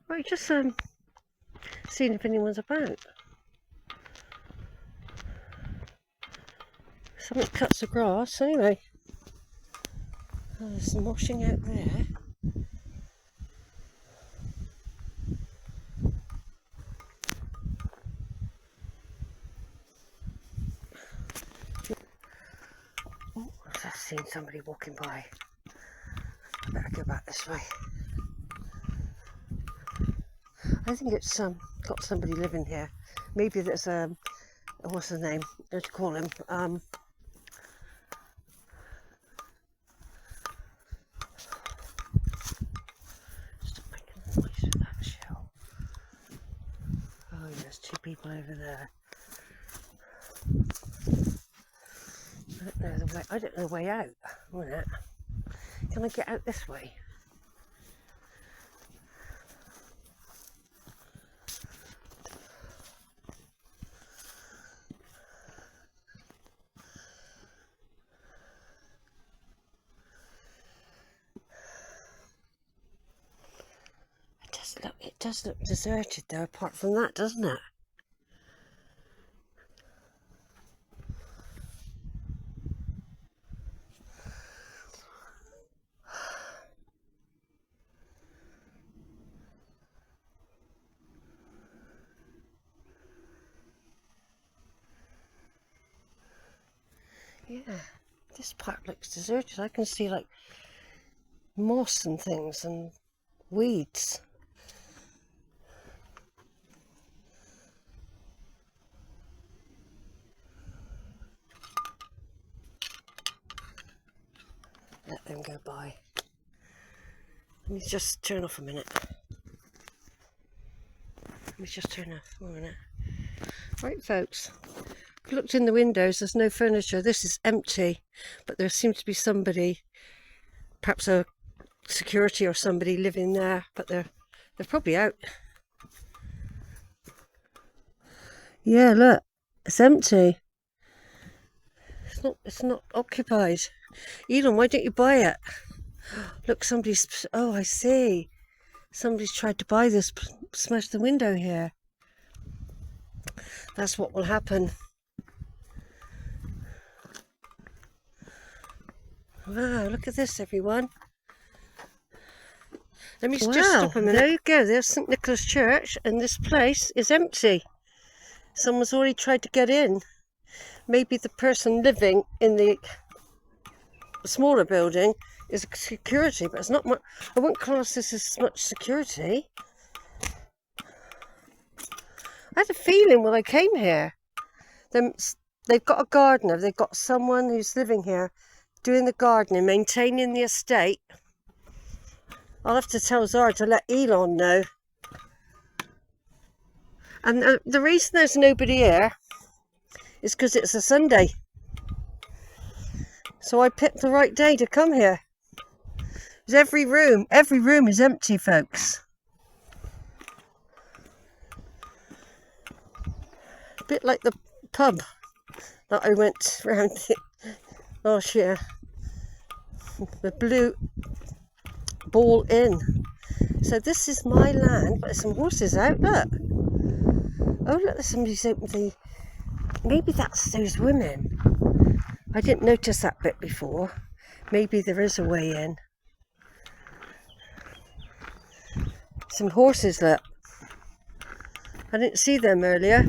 Right, just seeing if anyone's about. Something cuts the grass anyway. Oh, there's some washing out there. Oh, I've just seen somebody walking by. I better go back this way. I think it's got somebody living here. Maybe there's what's the name? What do you call him? Stop making noise with that shell. Oh, there's two people over there. I don't know the way out. Wait a minute. Can I get out this way? It does look deserted though, apart from that, doesn't it? Yeah, this part looks deserted. I can see like moss and things and weeds. Let them go by. Let me just turn off a minute. Let me just turn off 1 minute. Right, folks. I've looked in the windows. There's no furniture. This is empty, but there seems to be somebody, perhaps a security or somebody living there. But they're probably out. Yeah, look, it's empty. It's not occupied. Elon, why don't you buy it? Look, somebody's... Oh, I see. Somebody's tried to buy this, smash the window here. That's what will happen. Wow, look at this, everyone. Let me just stop a minute. There you go. There's St. Nicholas Church, and this place is empty. Someone's already tried to get in. Maybe the person living in the smaller building is security, but it's not much. I wouldn't class this as much security. I had a feeling when I came here, they've got a gardener, they've got someone who's living here doing the gardening, maintaining the estate. I'll have to tell Zara to let Elon know. And the reason there's nobody here is because it's a Sunday. So I picked the right day to come here. Because every room is empty, folks. A bit like the pub that I went round last year. The Blue Ball Inn. So this is my land, but there's some horses out, look. Oh, look, somebody's opened the... Maybe that's those women. I didn't notice that bit before. Maybe there is a way in. Some horses, look. I didn't see them earlier.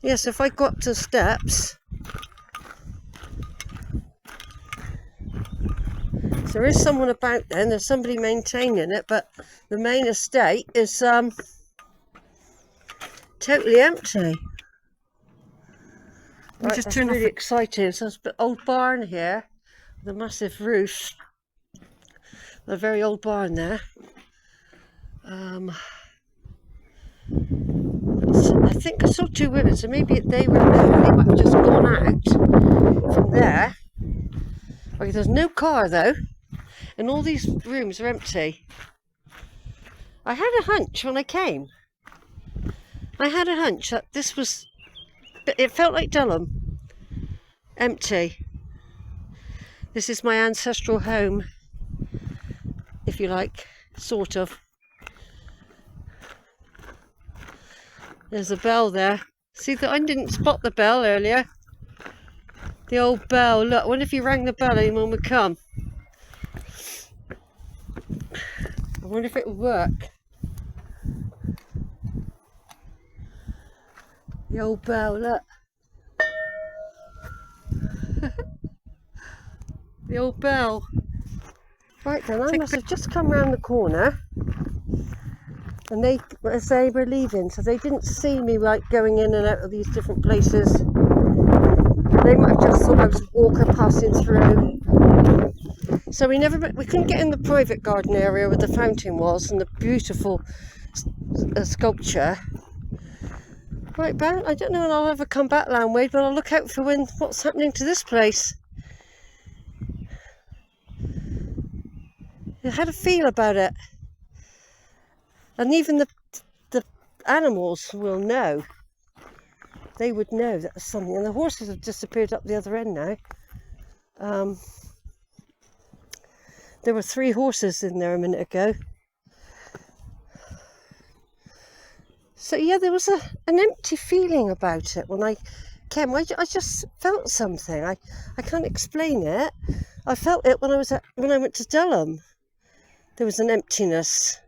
Yes, if I go up to the steps... So there is someone about then, there's somebody maintaining it, but the main estate is totally empty. I'm just really excited. So there's an old barn here, the massive roof. A very old barn there. I think I saw two women, so maybe they were there. They might have just gone out from there. Okay, there's no car though, and all these rooms are empty. I had a hunch when I came. I had a hunch that this was... It felt like Durham. Empty. This is my ancestral home, if you like, sort of. There's a bell there. See, I didn't spot the bell earlier. The old bell. Look, I wonder if you rang the bell, anyone would come. I wonder if it would work. The old bell, look. The old bell. Right then, I must have just come round the corner, and as they were leaving, so they didn't see me like going in and out of these different places. They might have just thought I was a walker passing through. So we couldn't get in the private garden area where the fountain was and the beautiful sculpture. Right, Ben, I don't know when I'll ever come back Landwadfe, but I'll look out for what's happening to this place. I had a feel about it. And even the animals will know. They would know that there's something. And the horses have disappeared up the other end now. There were 3 horses in there a minute ago. So yeah, there was an empty feeling about it when I came. I just felt something. I can't explain it. I felt it when I went to Dulham. There was an emptiness.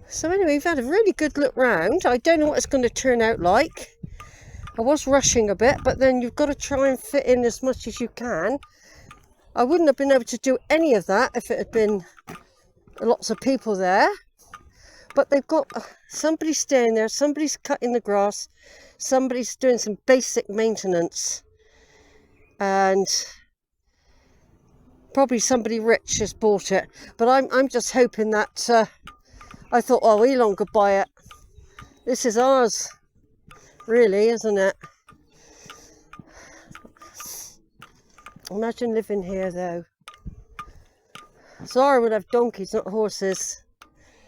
So anyway, we've had a really good look round. I don't know what it's going to turn out like. I was rushing a bit, but then you've got to try and fit in as much as you can. I wouldn't have been able to do any of that if it had been lots of people there. But they've got somebody staying there, somebody's cutting the grass, somebody's doing some basic maintenance. And probably somebody rich has bought it. But I'm just hoping that, I thought, oh, Elon could buy it. This is ours, really, isn't it? Imagine living here, though. Zara would have donkeys, not horses.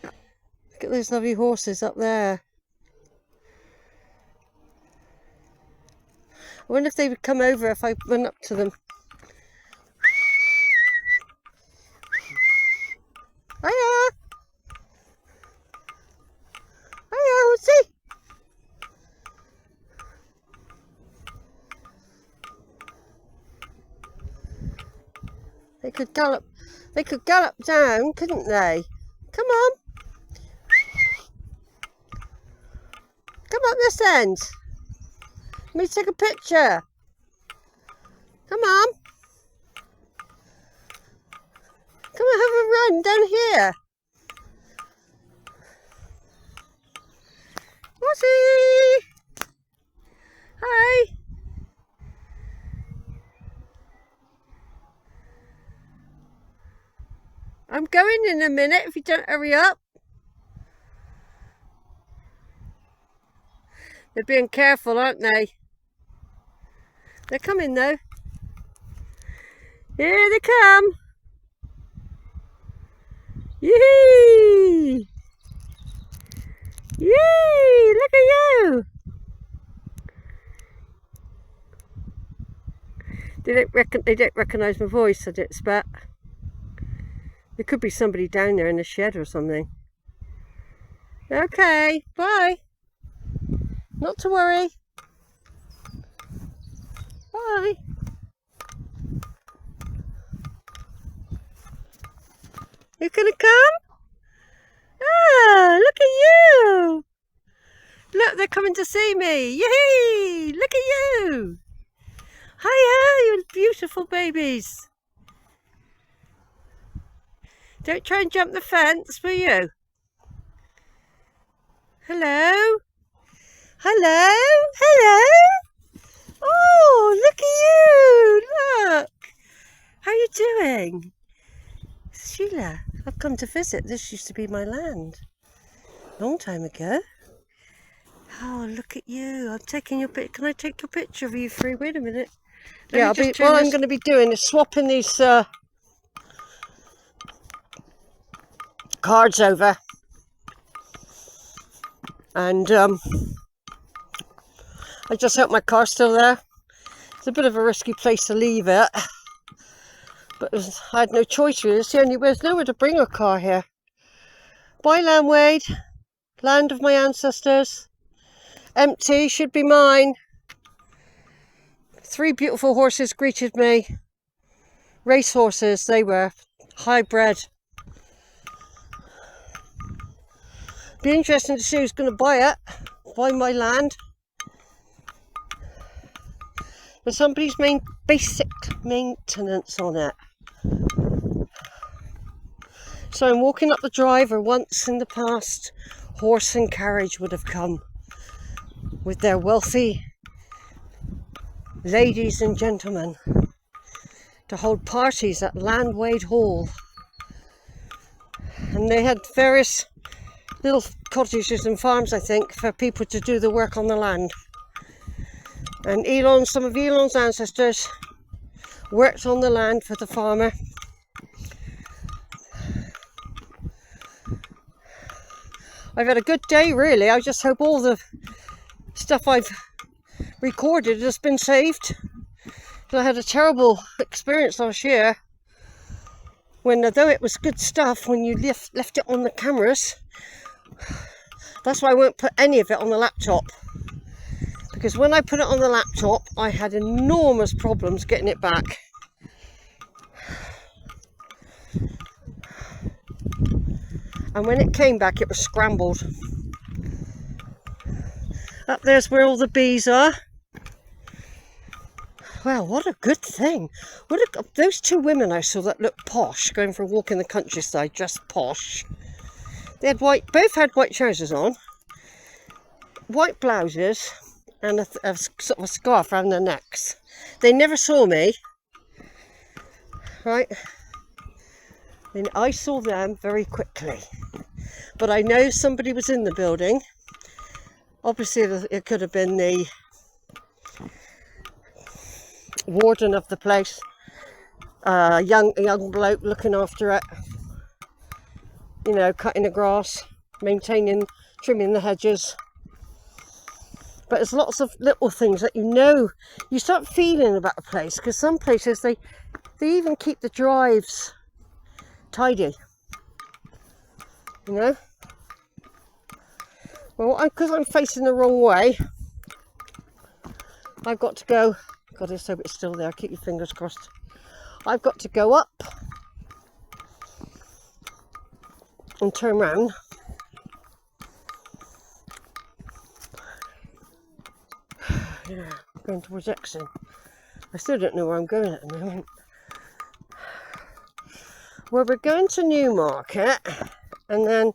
Look at those lovely horses up there. I wonder if they would come over if I went up to them. Hiya! Hiya, horsey! They could gallop down, couldn't they? Come on. Come up this end. Let me take a picture. Come on. Come on, have a run down here. Horsey! Hi. I'm going in a minute if you don't hurry up. They're being careful, aren't they? They're coming though. Here they come. Yee! Yee! Look at you! They don't recognise my voice, I don't expect. There could be somebody down there in the shed or something. Okay, bye. Not to worry. Bye. You gonna come? Ah, look at you. Look, they're coming to see me. Yay! Look at you. Hiya, you beautiful babies. Don't try and jump the fence, will you? Hello? Hello? Hello? Oh, look at you! Look! How are you doing? Sheila, I've come to visit. This used to be my land. Long time ago. Oh, look at you. I'm taking your picture. Can I take your picture of you three? Wait a minute. Yeah, what I'm going to be doing is swapping these cards over. And I just hope my car's still there. It's a bit of a risky place to leave it. But I had no choice really. It's the only way. There's nowhere to bring a car here. Bye, Landwadfe, land of my ancestors. Empty, should be mine. 3 beautiful horses greeted me. Race horses, they were. High-bred. Be interesting to see who's going to buy it. Buy my land. But somebody's made basic maintenance on it. So I'm walking up the drive where once in the past horse and carriage would have come with their wealthy ladies and gentlemen to hold parties at Landwadfe Hall. And they had various little cottages and farms, I think, for people to do the work on the land. And some of Elon's ancestors worked on the land for the farmer. I've had a good day, really. I just hope all the stuff I've recorded has been saved. I had a terrible experience last year when, although it was good stuff, when you left it on the cameras, that's why I won't put any of it on the laptop. Because when I put it on the laptop, I had enormous problems getting it back. And when it came back, it was scrambled. Up there's where all the bees are. Well, what a good thing. Those 2 women I saw that looked posh, going for a walk in the countryside, just posh. They had both had white trousers on, white blouses, and a sort of a scarf around their necks. They never saw me, right? And I saw them very quickly. But I know somebody was in the building. Obviously, it could have been the warden of the place, a young bloke looking after it, you know, cutting the grass, trimming the hedges. But there's lots of little things that you start feeling about a place, because some places they even keep the drives tidy, you know. Well, because I'm facing the wrong way, I've got to go. God, let's hope it's still there. Keep your fingers crossed. I've got to go up and turn round. Yeah, going towards Exon. I still don't know where I'm going at the moment. Well, we're going to Newmarket, and then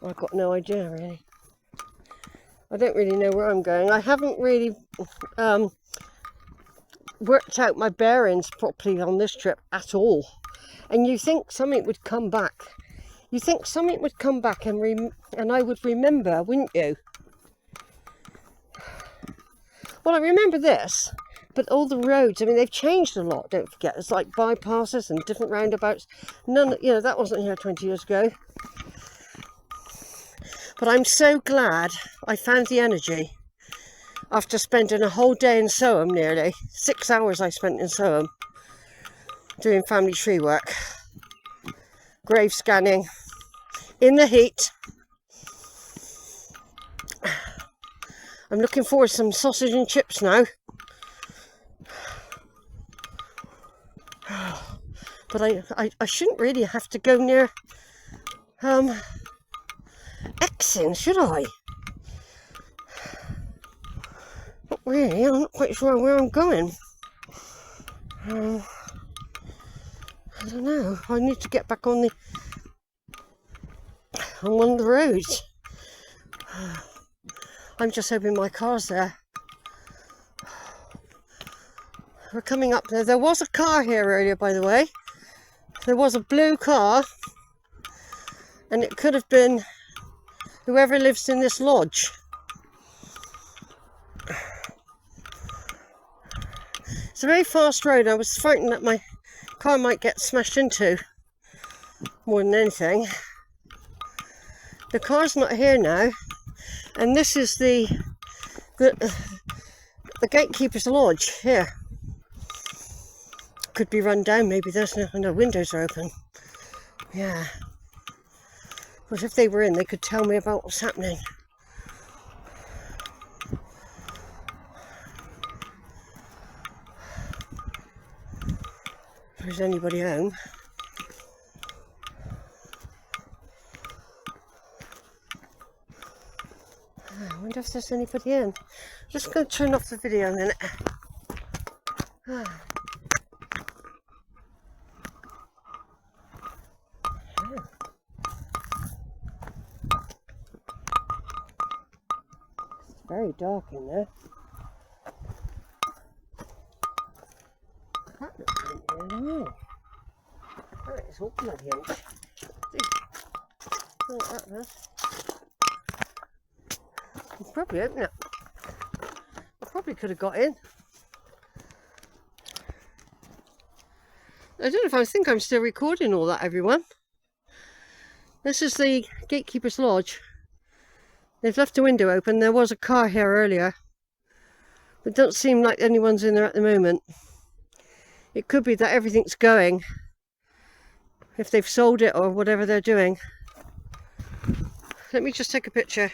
I've got no idea really. I don't really know where I'm going. I haven't really worked out my bearings properly on this trip at all. And you think something would come back. You think something would come back and I would remember, wouldn't you? Well, I remember this, but all the roads, I mean, they've changed a lot, don't forget. It's like bypasses and different roundabouts. That wasn't here 20 years ago. But I'm so glad I found the energy after spending a whole day in Soham, nearly 6 hours I spent in Soham doing family tree work, grave scanning, in the heat. I'm looking forward to some sausage and chips now. But I shouldn't really have to go near Exon, should I? Not really. I'm not quite sure where I'm going. I don't know. I need to get back on one of the roads. I'm just hoping my car's there. We're coming up there. There was a car here earlier, by the way. There was a blue car, and it could have been whoever lives in this lodge. It's a very fast road. I was frightened that my car might get smashed into more than anything. The car's not here now, and this is the the gatekeeper's lodge here could be run down. Maybe there's no windows are open. Yeah. But if they were in, they could tell me about what's happening. If there's anybody home. I wonder if there's anybody in. Just going to turn off the video a minute. It's very dark in there. That looks empty anyway. That is all bloody empty. Look at that. It's probably open it. I probably could have got in. I don't know if I think I'm still recording all that, everyone. This is the gatekeeper's lodge. They've left the window open. There was a car here earlier. But it doesn't seem like anyone's in there at the moment. It could be that everything's going. If they've sold it or whatever they're doing. Let me just take a picture.